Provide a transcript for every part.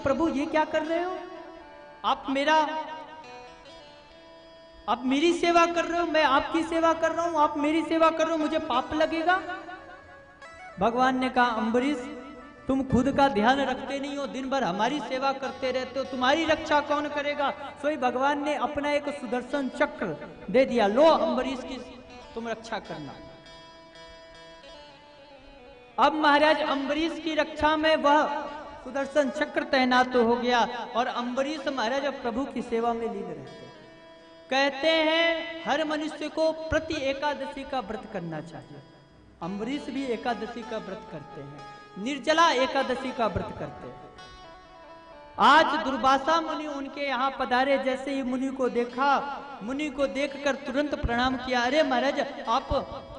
प्रभु ये क्या कर रहे हो, आप मेरी सेवा कर रहे हो, मैं आपकी सेवा कर रहा हूं, आप मेरी सेवा कर रहे हो, मुझे पाप लगेगा। भगवान ने कहा अम्बरीश तुम खुद का ध्यान रखते नहीं हो, दिन भर हमारी सेवा करते रहते हो, तुम्हारी रक्षा कौन करेगा। सोई भगवान ने अपना एक सुदर्शन चक्र दे दिया, लो अम्बरीश की तुम रक्षा करना। अब महाराज अम्बरीश की रक्षा में वह सुदर्शन चक्र तैनात हो गया और अम्बरीश महाराज प्रभु की सेवा में लीन रहते। कहते हैं हर मनुष्य को प्रति एकादशी का व्रत करना चाहिए। अम्बरीश भी एकादशी का व्रत करते हैं, निर्जला एकादशी का व्रत करते हैं। आज दुर्वासा मुनि उनके यहाँ पधारे, जैसे ही मुनि को देखा, मुनि को देखकर तुरंत प्रणाम किया। अरे महाराज आप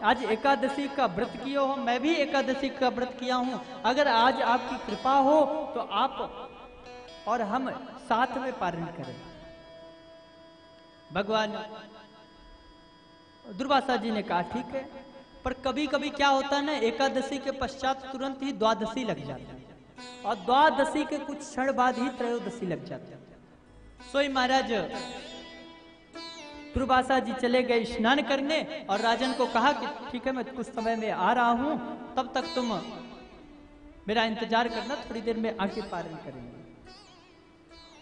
आज एकादशी का व्रत किए हो, मैं भी एकादशी का व्रत किया हूँ, अगर आज आपकी कृपा हो तो आप और हम साथ में पारण करें। भगवान दुर्वासा जी ने कहा ठीक है, पर कभी कभी क्या होता है ना, एकादशी के पश्चात तुरंत ही द्वादशी लग जाती है और द्वादशी के कुछ क्षण बाद ही त्रयोदशी लग जाती है। सोई महाराज दुर्वासा जी चले गए स्नान करने और राजन को कहा कि ठीक है मैं कुछ समय में आ रहा हूं, तब तक तुम मेरा इंतजार करना, थोड़ी देर में आके पारण करेंगे।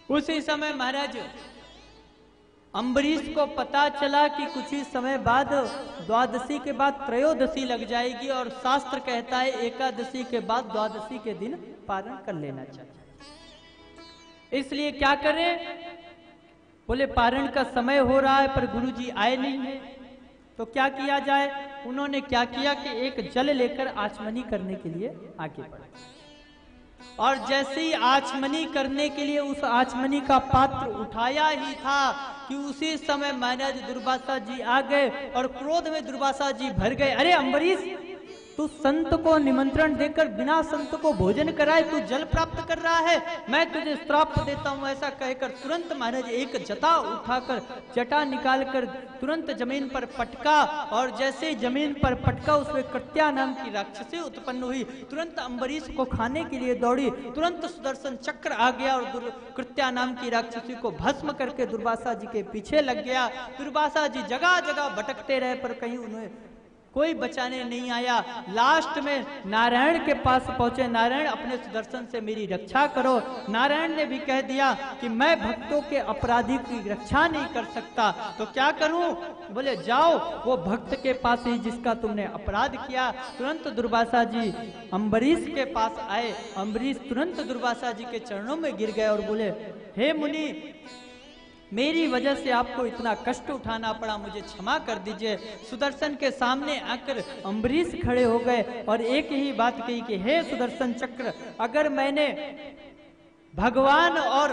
उसी समय महाराज अम्बरीश को पता चला कि कुछ ही समय बाद द्वादशी के बाद त्रयोदशी लग जाएगी और शास्त्र कहता है एकादशी के बाद द्वादशी के दिन पारण कर लेना चाहिए। इसलिए क्या करें, बोले पारण का समय हो रहा है पर गुरुजी आए नहीं है, तो क्या किया जाए। उन्होंने क्या किया कि एक जल लेकर आचमनी करने के लिए आगे बढ़े और जैसे ही आचमनी करने के लिए उस आचमनी का पात्र उठाया ही था कि उसी समय महाराज दुर्वासा जी आ गए और क्रोध में दुर्वासा जी भर गए। अरे अम्बरीश तू संत को निमंत्रण देकर बिना संत को भोजन कराए तू जल प्राप्त कर रहा है, मैं तुझे श्राप देता हूं। ऐसा कहकर तुरंत महाराज एक जटा उठाकर, जटा निकालकर तुरंत जमीन पर पटका और जैसे ही जमीन पर पटका उसमें कृत्या नाम की राक्षसी उत्पन्न हुई, तुरंत अम्बरीश को खाने के लिए दौड़ी, तुरंत सुदर्शन चक्र आ गया और कृत्या नाम की राक्षसी को भस्म करके दुर्वासा जी के पीछे लग गया। दुर्वासा जी जगह जगह भटकते रहे पर कहीं उन्हें कोई बचाने नहीं आया। लास्ट में नारायण के पास पहुंचे, नारायण अपने सुदर्शन से मेरी रक्षा करो। नारायण ने भी कह दिया कि मैं भक्तों के अपराधी की रक्षा नहीं कर सकता, तो क्या करूं। बोले जाओ वो भक्त के पास ही जिसका तुमने अपराध किया। तुरंत दुर्वासा जी अम्बरीश के पास आए, अम्बरीश तुरंत दुर्वासा जी के चरणों में गिर गए और बोले हे मुनि मेरी वजह से आपको इतना कष्ट उठाना पड़ा, मुझे क्षमा कर दीजिए। सुदर्शन के सामने आकर अम्बरीश खड़े हो गए और एक ही बात कही कि हे सुदर्शन चक्र, अगर मैंने भगवान और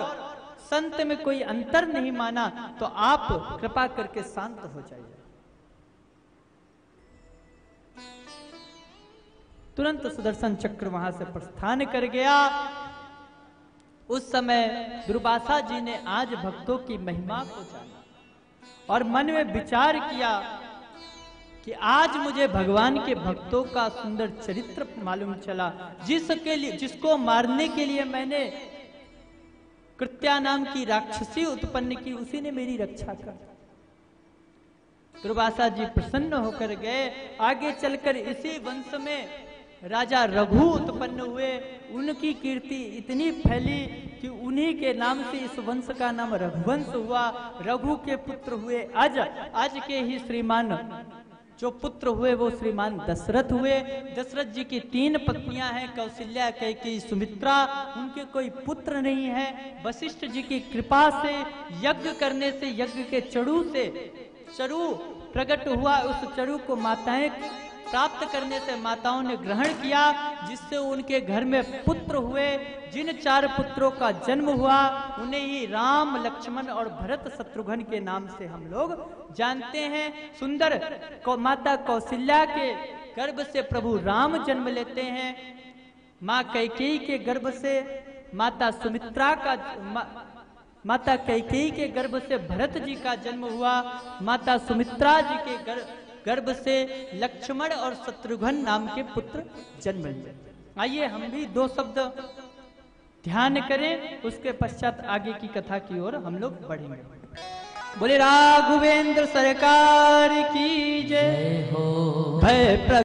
संत में कोई अंतर नहीं माना तो आप कृपा करके शांत हो जाइए। तुरंत सुदर्शन चक्र वहां से प्रस्थान कर गया। उस समय दुर्वासा जी ने आज भक्तों की महिमा को जाना और मन में विचार किया कि आज मुझे भगवान के भक्तों का सुंदर चरित्र मालूम चला, जिसको मारने के लिए मैंने कृत्या नाम की राक्षसी उत्पन्न की, उसी ने मेरी रक्षा कर। दुर्वासा जी प्रसन्न होकर गए। आगे चलकर इसी वंश में राजा रघु उत्पन्न हुए। उनकी कीर्ति इतनी फैली कि उन्हीं के नाम से इस वंश का नाम रघुवंश हुआ। रघु के पुत्र हुए आज के ही श्रीमान जो पुत्र हुए वो श्रीमान दशरथ हुए। दशरथ जी की 3 पत्नियां हैं, कौशल्या, कैकेयी, सुमित्रा। उनके कोई पुत्र नहीं है। वशिष्ठ जी की कृपा से यज्ञ करने से, यज्ञ के चरु प्रकट हुआ। उस चरु को माताएं प्राप्त करने से माताओं ने ग्रहण किया, जिससे उनके घर में पुत्र हुए। जिन 4 पुत्रों का जन्म हुआ उन्हें ही राम, लक्ष्मण और भरत शत्रुघ्न के नाम से हम लोग जानते हैं। सुंदर माता कौशल्या के गर्भ से प्रभु राम जन्म लेते हैं। माँ कैकेयी के गर्भ से माता कैकेयी के गर्भ से भरत जी का जन्म हुआ। माता सुमित्रा जी के गर्भ से लक्ष्मण और शत्रुघ्न नाम के पुत्र जन्म लिए। आइए हम भी 2 शब्द ध्यान करें, उसके पश्चात आगे की कथा की ओर हम लोग बढ़ेंगे। बोले राघवेंद्र सरकार की जय हो। भय